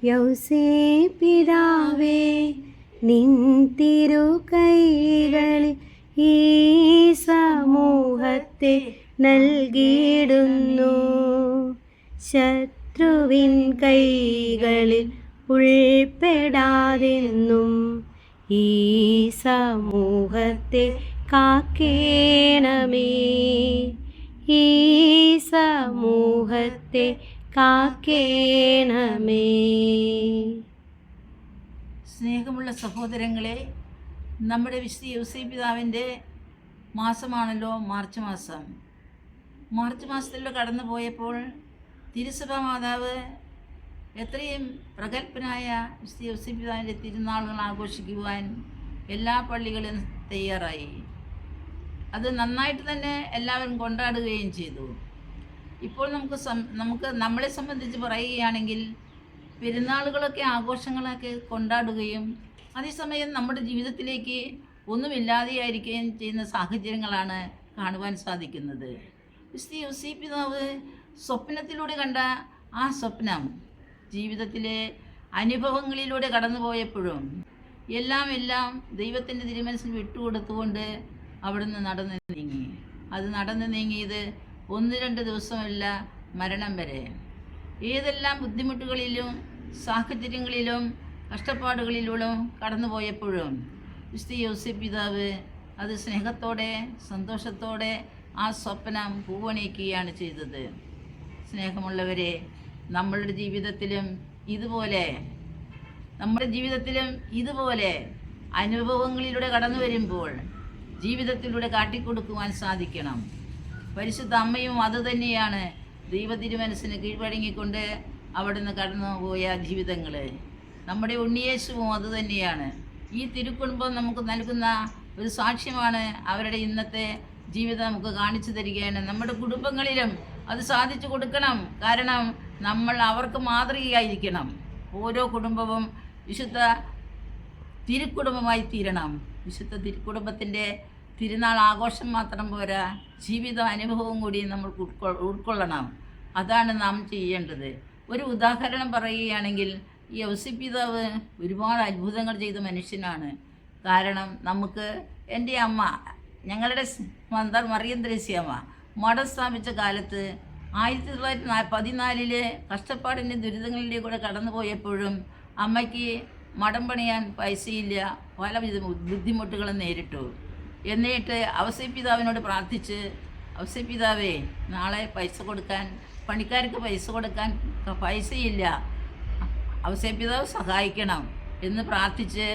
യൗസേപ്പിതാവേ, നിൻ തിരുകൈകളിൽ ഈ സമൂഹത്തെ നൽകിയിടുന്നു. ശത്രുവിൻ കൈകളിൽ ഉൾപ്പെടാതെന്നും ഈ സമൂഹത്തെ കാക്കേണമേ. ഈ സമൂഹത്തെ കാക്കേണമേ. സ്നേഹമുള്ള സഹോദരങ്ങളെ, നമ്മുടെ വിശുദ്ധ യൗസേപ്പിതാവിൻ്റെ മാസമാണല്ലോ മാർച്ച് മാസം. മാർച്ച് മാസത്തിലൂടെ കടന്നു പോയപ്പോൾ തിരുസഭാ മാതാവ് എത്രയും പ്രഗത്ഭനായ വിശുദ്ധ യൗസേപ്പിതാവിൻ്റെ തിരുനാളുകൾ ആഘോഷിക്കുവാൻ എല്ലാ പള്ളികളും തയ്യാറായി. അത് നന്നായിട്ട് തന്നെ എല്ലാവരും കൊണ്ടാടുകയും ചെയ്തു. ഇപ്പോൾ നമുക്ക് നമ്മളെ സംബന്ധിച്ച് പറയുകയാണെങ്കിൽ പെരുന്നാളുകളൊക്കെ ആഘോഷങ്ങളൊക്കെ കൊണ്ടാടുകയും അതേസമയം നമ്മുടെ ജീവിതത്തിലേക്ക് ഒന്നുമില്ലാതെയായിരിക്കുകയും ചെയ്യുന്ന സാഹചര്യങ്ങളാണ് കാണുവാൻ സാധിക്കുന്നത്. വിശുദ്ധ യൗസേപ്പിതാവ് സ്വപ്നത്തിലൂടെ കണ്ട ആ സ്വപ്നം ജീവിതത്തിലെ അനുഭവങ്ങളിലൂടെ കടന്നുപോയപ്പോഴും എല്ലാം ദൈവത്തിൻ്റെ തിരുമനസ്സിൽ വിട്ടുകൊടുത്തുകൊണ്ട് അവിടുന്ന് നടന്നു നീങ്ങി. അത് നടന്നു നീങ്ങിയത് 1-2 ദിവസമല്ല, മരണം വരെ. ഏതെല്ലാം ബുദ്ധിമുട്ടുകളിലും സാഹചര്യങ്ങളിലും കഷ്ടപ്പാടുകളിലൂടെ കടന്നുപോയപ്പോഴും വിശുദ്ധ യൗസേപ്പിതാവ് അത് സ്നേഹത്തോടെ സന്തോഷത്തോടെ ആ സ്വപ്നം പൂവണിയിക്കുകയാണ് ചെയ്തത്. സ്നേഹമുള്ളവരെ, നമ്മളുടെ ജീവിതത്തിലും ഇതുപോലെ അനുഭവങ്ങളിലൂടെ കടന്നു വരുമ്പോൾ ജീവിതത്തിലൂടെ കാട്ടിക്കൊടുക്കുവാൻ സാധിക്കണം. പരിശുദ്ധ അമ്മയും അതുതന്നെയാണ്. ദൈവ തിരുമനസ്സിന് കീഴ്വഴങ്ങിക്കൊണ്ട് അവിടുന്ന് കടന്നുപോയ ജീവിതങ്ങൾ. നമ്മുടെ ഉണ്ണിയേശുവും അതുതന്നെയാണ്. ഈ തിരുക്കുടുംബം നമുക്ക് നൽകുന്ന ഒരു സാക്ഷ്യമാണ്. അവരുടെ ഇന്നത്തെ ജീവിതം നമുക്ക് കാണിച്ചു തരികയാണ്. നമ്മുടെ കുടുംബങ്ങളിലും അത് സാധിച്ചു കൊടുക്കണം. കാരണം നമ്മൾ അവർക്ക് മാതൃകയായിരിക്കണം. ഓരോ കുടുംബവും വിശുദ്ധ തിരുക്കുടുംബമായി തീരണം. വിശുദ്ധ തിരുക്കുടുംബത്തിൻ്റെ തിരുനാൾ ആഘോഷം മാത്രം പോരാ, ജീവിത അനുഭവം കൂടി നമ്മൾ ഉൾക്കൊള്ളണം. അതാണ് നാം ചെയ്യേണ്ടത്. ഒരു ഉദാഹരണം പറയുകയാണെങ്കിൽ, ഈ യൗസേപ്പിതാവ് ഒരുപാട് അത്ഭുതങ്ങൾ ചെയ്ത മനുഷ്യനാണ്. കാരണം നമുക്ക് എൻ്റെ അമ്മ, ഞങ്ങളുടെ മന്ദർ മറിയം ത്രേസ്യാമ്മ മഠം സ്ഥാപിച്ച കാലത്ത് 1914 കഷ്ടപ്പാടിൻ്റെ ദുരിതങ്ങളിലേക്ക് കൂടെ കടന്നു പോയപ്പോഴും അമ്മയ്ക്ക് മഠം പണിയാൻ പൈസയില്ല, പല ബുദ്ധിമുട്ടുകളും നേരിട്ടു. എന്നിട്ട് യൗസേപ്പിതാവിനോട് പ്രാർത്ഥിച്ച്, യൗസേപ്പിതാവേ, നാളെ പണിക്കാർക്ക് പൈസ കൊടുക്കാൻ പൈസയില്ല, യൗസേപ്പിതാവ് സഹായിക്കണം എന്ന് പ്രാർത്ഥിച്ച്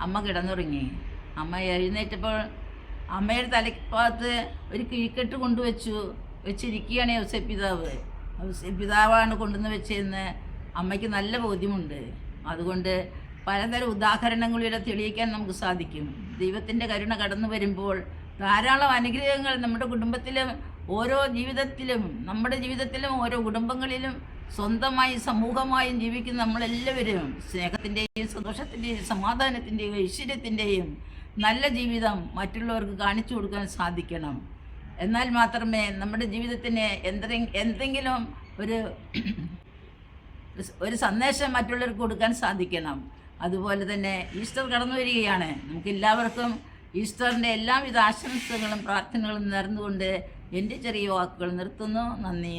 അമ്മ കിടന്നുറങ്ങി. അമ്മ എഴുന്നേറ്റപ്പോൾ അമ്മയുടെ തലഭാഗത്ത് ഒരു കിഴിക്കെട്ട് വെച്ചിരിക്കുകയാണ് യൗസേപ്പിതാവാണ് കൊണ്ടുവന്ന് വെച്ചതെന്ന് അമ്മയ്ക്ക് നല്ല ബോധ്യമുണ്ട്. അതുകൊണ്ട് പലതരം ഉദാഹരണങ്ങളിലൂടെ തെളിയിക്കാൻ നമുക്ക് സാധിക്കും. ദൈവത്തിൻ്റെ കരുണ കടന്നു വരുമ്പോൾ ധാരാളം അനുഗ്രഹങ്ങൾ നമ്മുടെ കുടുംബത്തിലും നമ്മുടെ ജീവിതത്തിലും ഓരോ കുടുംബങ്ങളിലും സ്വന്തമായി സമൂഹമായും ജീവിക്കുന്ന നമ്മളെല്ലാവരും സ്നേഹത്തിൻ്റെയും സന്തോഷത്തിൻ്റെയും സമാധാനത്തിൻ്റെയും ഐശ്വര്യത്തിൻ്റെയും നല്ല ജീവിതം മറ്റുള്ളവർക്ക് കാണിച്ചു കൊടുക്കാൻ സാധിക്കണം. എന്നാൽ മാത്രമേ നമ്മുടെ ജീവിതത്തിന് എന്തെങ്കിലും ഒരു സന്ദേശം മറ്റുള്ളവർക്ക് കൊടുക്കാൻ സാധിക്കണം. അതുപോലെ തന്നെ ഈസ്റ്റർ കടന്നു വരികയാണ്. നമുക്കെല്ലാവർക്കും ഈസ്റ്ററിൻ്റെ എല്ലാവിധ ആശംസകളും പ്രാർത്ഥനകളും നേർന്നുകൊണ്ട് എൻ്റെ ചെറിയ വാക്കുകൾ നിർത്തുന്നു. നന്ദി.